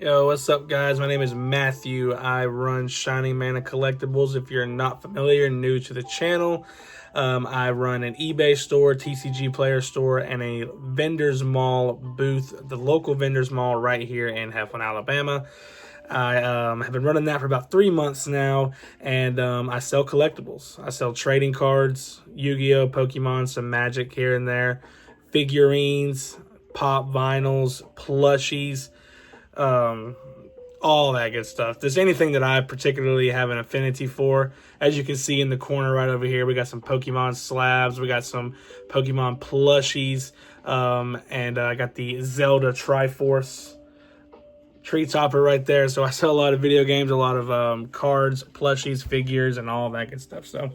Yo, what's up, guys? My name is Matthew. I run Shining Mana Collectibles. If you're not familiar, new to the channel, I run an eBay store, TCG player store, and a vendors mall booth, the local vendors mall right here in Heflin, Alabama. I have been running that for about 3 months now, and I sell collectibles. I sell trading cards, Yu-Gi-Oh, Pokemon, some Magic here and there, figurines, pop vinyls, plushies, all that good stuff. There's anything that I particularly have an affinity for. As you can see in the corner right over here, we got some Pokemon slabs, we got some Pokemon plushies, and I got the Zelda Triforce tree topper right there. So I sell a lot of video games, a lot of cards, plushies, figures, and all that good stuff. So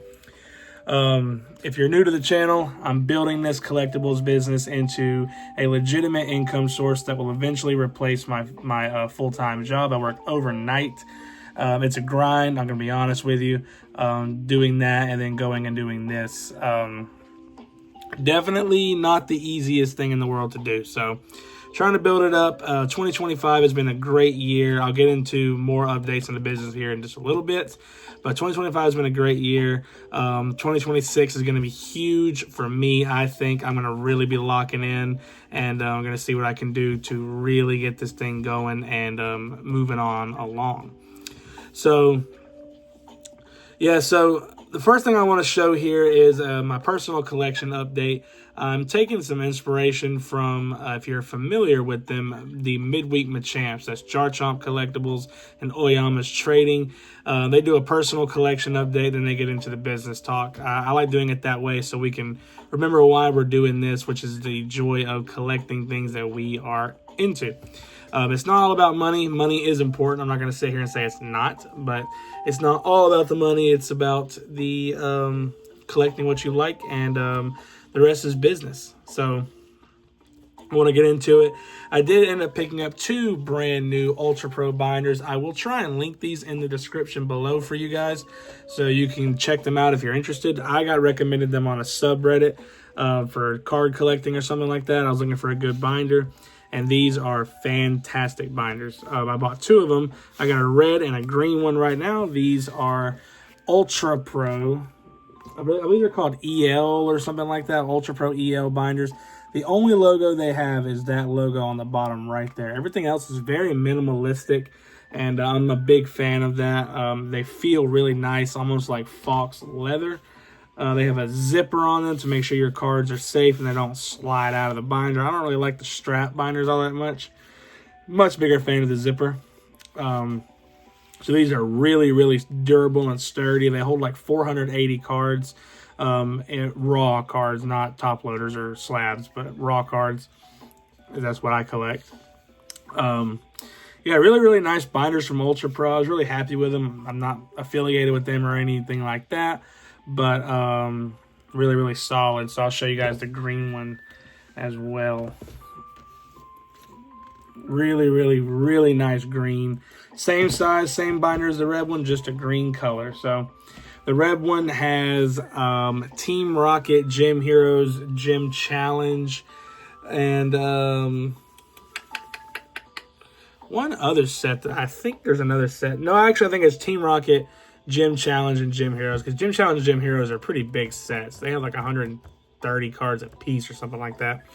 if you're new to the channel, I'm building this collectibles business into a legitimate income source that will eventually replace my full-time job. I work overnight. It's a grind, I'm going to be honest with you, doing that and then going and doing this. Definitely not the easiest thing in the world to do. So trying to build it up. 2025 has been a great year. I'll get into more updates on the business here in just a little bit. But 2025 has been a great year. 2026 is going to be huge for me. I think I'm going to really be locking in, and I'm going to see what I can do to really get this thing going and moving on along. So, yeah, so the first thing I want to show here is my personal collection update. I'm taking some inspiration from, if you're familiar with them, the Midweek Machamps. That's Jarchomp Collectibles and Oyama's Trading. They do a personal collection update, and they get into the business talk. I like doing it that way so we can remember why we're doing this, which is the joy of collecting things that we are into. It's not all about money. Money is important. I'm not going to sit here and say it's not, but it's not all about the money. It's about the collecting what you like, and the rest is business. So I want to get into it. I did end up picking up 2 brand new Ultra Pro binders. I will try and link these in the description below for you guys so you can check them out if you're interested. I got recommended them on a subreddit for card collecting or something like that. I was looking for a good binder, and these are fantastic binders. I bought 2 of them. I got a red and a green one right now. These are Ultra Pro. I believe they're called EL or something like that, Ultra Pro EL binders. The only logo they have is that logo on the bottom right there. Everything else is very minimalistic, and I'm a big fan of that. They feel really nice, almost like fox leather. They have a zipper on them to make sure your cards are safe and they don't slide out of the binder. I don't really like the strap binders all that much. Much bigger fan of the zipper. So these are really, really durable and sturdy. They hold like 480 cards, and raw cards, not top loaders or slabs, but raw cards. That's what I collect. Yeah, really, really nice binders from Ultra Pro. I was really happy with them. I'm not affiliated with them or anything like that, but really, really solid. So I'll show you guys the green one as well. Really, really, really nice green. Same size, same binder as the red one, just a green color. So the red one has Team Rocket, Gym Heroes, Gym Challenge, and one other set that I think there's another set. No, actually, I think it's Team Rocket, Gym Challenge, and Gym Heroes, because Gym Challenge and Gym Heroes are pretty big sets. They have like 130 cards a piece or something like that.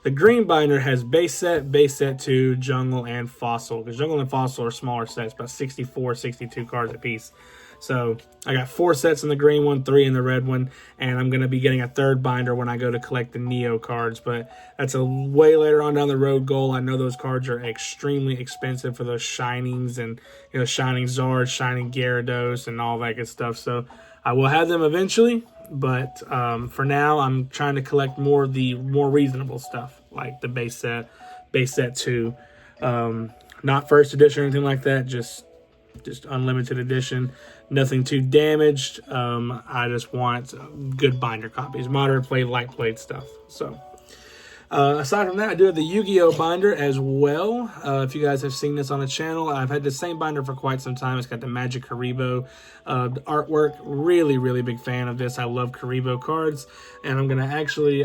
The green binder has base set 2, jungle, and fossil. Because jungle and fossil are smaller sets, about 64, 62 cards a piece. So I got 4 sets in the green one, 3 in the red one, and I'm going to be getting a 3rd binder when I go to collect the Neo cards. But that's a way later on down the road goal. I know those cards are extremely expensive for those Shinings and, you know, Shining Zard, Shining Gyarados, and all that good stuff. So I will have them eventually. But for now, I'm trying to collect more of the more reasonable stuff, like the base set 2. Not first edition or anything like that, just unlimited edition. Nothing too damaged. I just want good binder copies, moderate plate, light plate stuff. So aside from that, I do have the Yu-Gi-Oh binder as well. If you guys have seen this on the channel, I've had the same binder for quite some time. It's got the Magic Karibo artwork. Really, really big fan of this. I love Karibo cards, and I'm going to actually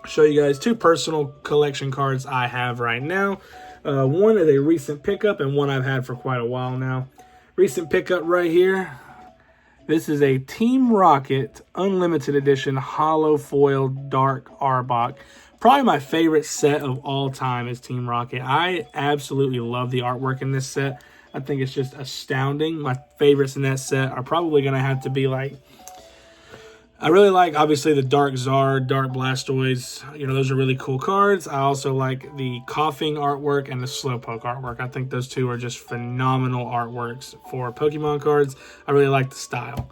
show you guys 2 personal collection cards I have right now. One is a recent pickup and one I've had for quite a while now. Recent pickup right here. This is a Team Rocket Unlimited Edition Hollow Foil Dark Arbok. Probably my favorite set of all time is Team Rocket. I absolutely love the artwork in this set. I think it's just astounding. My favorites in that set are probably going to have to be like, I really like, obviously, the Dark Zard, Dark Blastoise. You know, those are really cool cards. I also like the Coughing artwork and the Slowpoke artwork. I think those two are just phenomenal artworks for Pokemon cards. I really like the style.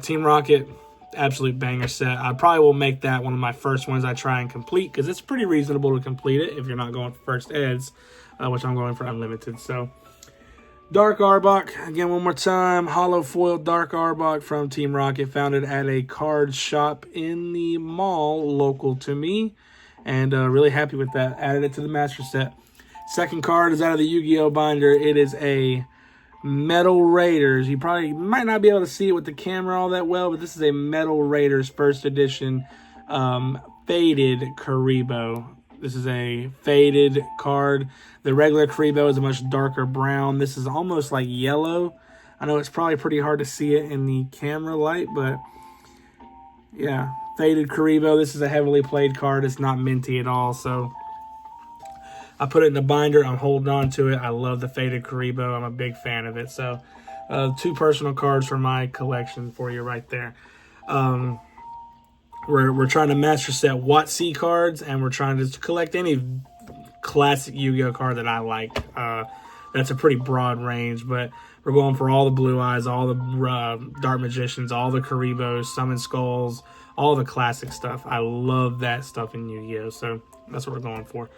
Team Rocket, absolute banger set. I probably will make that one of my first ones I try and complete, because it's pretty reasonable to complete it if you're not going for first eds, which I'm going for unlimited. So, Dark Arbok, again one more time, Hollow Foil Dark Arbok from Team Rocket, founded at a card shop in the mall local to me, and really happy with that. Added it to the master set. Second card is out of the Yu-Gi-Oh binder. It is a Metal Raiders. You probably might not be able to see it with the camera all that well, but this is a Metal Raiders first edition faded Karibo. This is a faded card. The regular Karibo is a much darker brown. This is almost like yellow. I know it's probably pretty hard to see it in the camera light, but yeah, faded Karibo. This is a heavily played card. It's not minty at all, so I put it in the binder. I'm holding on to it. I love the faded Karibo. I'm a big fan of it. So, two personal cards for my collection for you right there. We're trying to master set WotC cards, and we're trying to collect any classic Yu-Gi-Oh card that I like. That's a pretty broad range, but we're going for all the Blue Eyes, all the Dark Magicians, all the Karibos, Summon Skulls, all the classic stuff. I love that stuff in Yu-Gi-Oh, so that's what we're going for.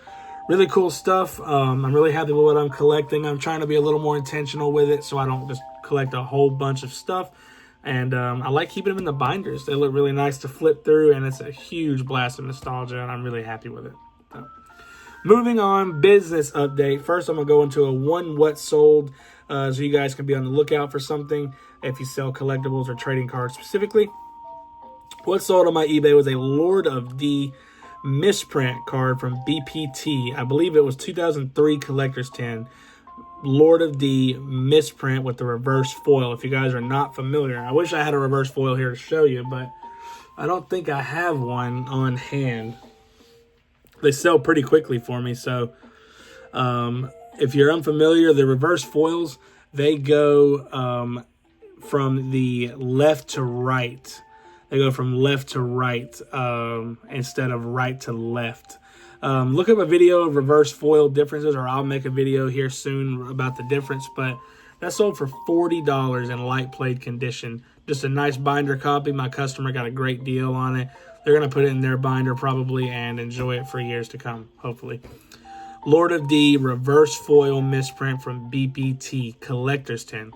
Really cool stuff. I'm really happy with what I'm collecting. I'm trying to be a little more intentional with it so I don't just collect a whole bunch of stuff. And I like keeping them in the binders. They look really nice to flip through, and it's a huge blast of nostalgia, and I'm really happy with it. So, moving on, business update. First, I'm going to go into a one what sold, so you guys can be on the lookout for something if you sell collectibles or trading cards specifically. What sold on my eBay was a Lord of D misprint card from BPT. I believe it was 2003 Collector's 10. Lord of D misprint with the reverse foil. If you guys are not familiar, I wish I had a reverse foil here to show you, but I don't think I have one on hand. They sell pretty quickly for me, so if you're unfamiliar, the reverse foils, they go from the left to right. They go from left to right instead of right to left. Look up a video of reverse foil differences, or I'll make a video here soon about the difference, but that sold for $40 in light played condition. Just a nice binder copy. My customer got a great deal on it. They're going to put it in their binder probably and enjoy it for years to come, hopefully. Lord of D reverse foil misprint from BPT Collector's 10.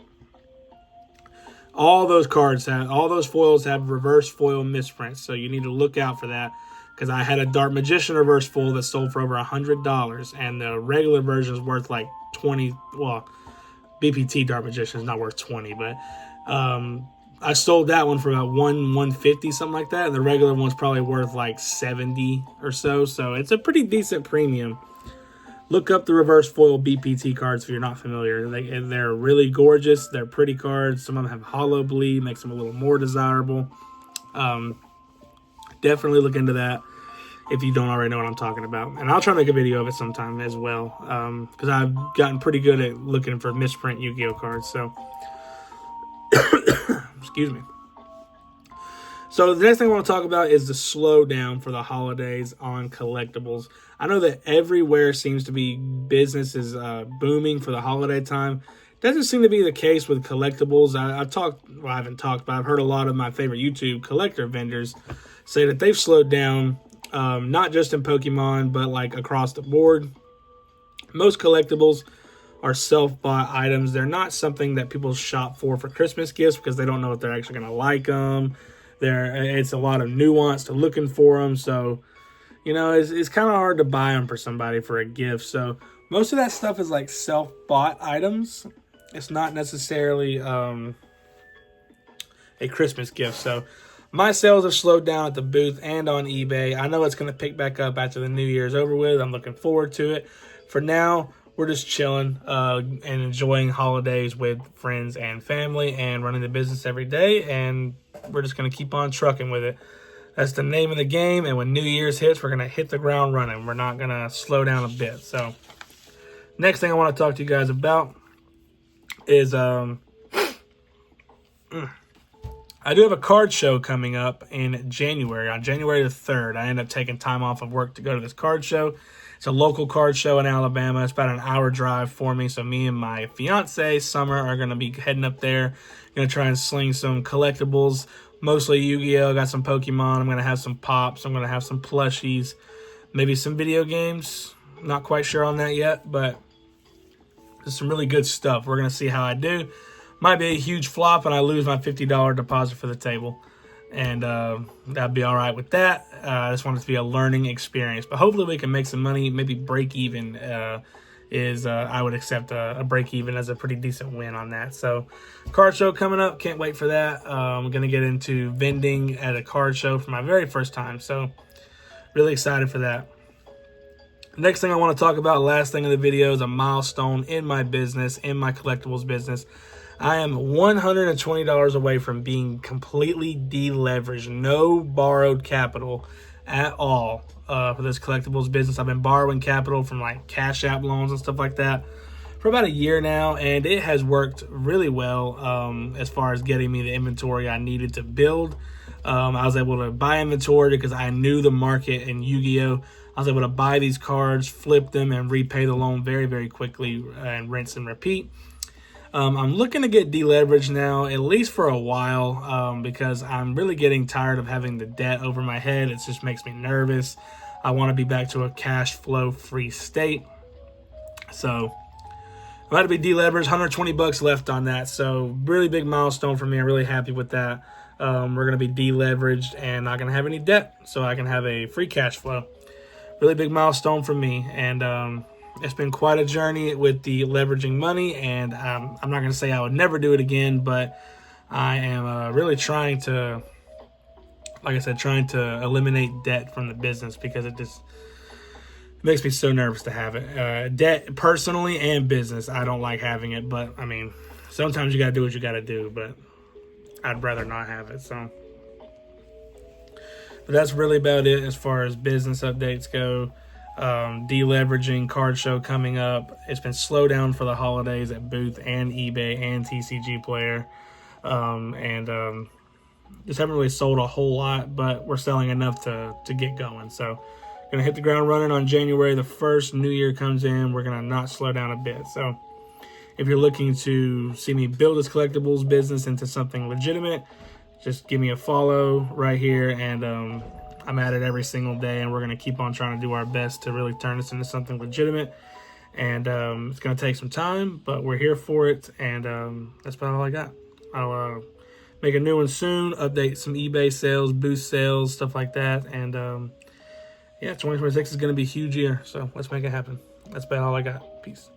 All those foils have reverse foil misprints, so you need to look out for that. Because I had a Dark Magician reverse foil that sold for over $100, and the regular version is worth like 20. Well, BPT Dark Magician is not worth 20, but I sold that one for about $150, something like that. And the regular one's probably worth like 70 or so. So it's a pretty decent premium. Look up the reverse foil BPT cards if you're not familiar. They're really gorgeous. They're pretty cards. Some of them have hollow bleed, makes them a little more desirable. Definitely look into that if you don't already know what I'm talking about. And I'll try to make a video of it sometime as well, because I've gotten pretty good at looking for misprint Yu-Gi-Oh cards. So, excuse me. So the next thing I want to talk about is the slowdown for the holidays on collectibles. I know that everywhere seems to be business is booming for the holiday time. Doesn't seem to be the case with collectibles. I haven't talked, but I've heard a lot of my favorite YouTube collector vendors say that they've slowed down, not just in Pokemon, but like across the board. Most collectibles are self-bought items. They're not something that people shop for Christmas gifts because they don't know if they're actually going to like them. It's a lot of nuance to looking for them. So, you know, it's kind of hard to buy them for somebody for a gift. So most of that stuff is like self-bought items. It's not necessarily a Christmas gift. So my sales have slowed down at the booth and on eBay. I know it's going to pick back up after the New Year's over with. I'm looking forward to it. For now, we're just chilling and enjoying holidays with friends and family and running the business every day. And we're just going to keep on trucking with it. That's the name of the game. And when New Year's hits, we're going to hit the ground running. We're not going to slow down a bit. So next thing I want to talk to you guys about is I do have a card show coming up in January, on January the 3rd. I end up taking time off of work to go to this card show. It's a local card show in Alabama. It's about an hour drive for me. So me and my fiance, Summer, are going to be heading up there. Going to try and sling some collectibles, mostly Yu-Gi-Oh! Got some Pokemon. I'm going to have some Pops. I'm going to have some plushies. Maybe some video games. Not quite sure on that yet, but there's some really good stuff. We're going to see how I do. Might be a huge flop and I lose my $50 deposit for the table. And that'd be all right with that. I just want it to be a learning experience. But hopefully we can make some money. Maybe break even I would accept a break even as a pretty decent win on that. So card show coming up. Can't wait for that. I'm going to get into vending at a card show for my very first time. So really excited for that. Next thing I want to talk about, last thing in the video, is a milestone in my business, in my collectibles business. I am $120 away from being completely deleveraged, no borrowed capital at all for this collectibles business. I've been borrowing capital from like Cash App loans and stuff like that for about a year now, and it has worked really well as far as getting me the inventory I needed to build. I was able to buy inventory because I knew the market in Yu-Gi-Oh! I was able to buy these cards, flip them, and repay the loan very, very quickly and rinse and repeat. I'm looking to get deleveraged now, at least for a while, because I'm really getting tired of having the debt over my head. It just makes me nervous. I want to be back to a cash flow free state. So I'm about to be deleveraged, $120 left on that. So really big milestone for me. I'm really happy with that. We're going to be deleveraged and not going to have any debt, so I can have a free cash flow. Really big milestone for me. And it's been quite a journey with the leveraging money, and I'm not going to say I would never do it again, but I am really trying to, like I said, trying to eliminate debt from the business because it just makes me so nervous to have it. Debt personally and business, I don't like having it, but I mean, sometimes you got to do what you got to do, but I'd rather not have it. So, but that's really about it as far as business updates go. Deleveraging card show coming up. It's been slow down for the holidays at Booth and eBay and TCG Player, and just haven't really sold a whole lot, but we're selling enough to get going. So gonna hit the ground running on January the 1st. New Year comes in, we're gonna not slow down a bit. So if you're looking to see me build this collectibles business into something legitimate, just give me a follow right here, and I'm at it every single day, and we're going to keep on trying to do our best to really turn this into something legitimate. And it's going to take some time, but we're here for it, and that's about all I got. I'll make a new one soon, update some eBay sales, boost sales, stuff like that. And yeah, 2026 is going to be a huge year, so let's make it happen. That's about all I got. Peace.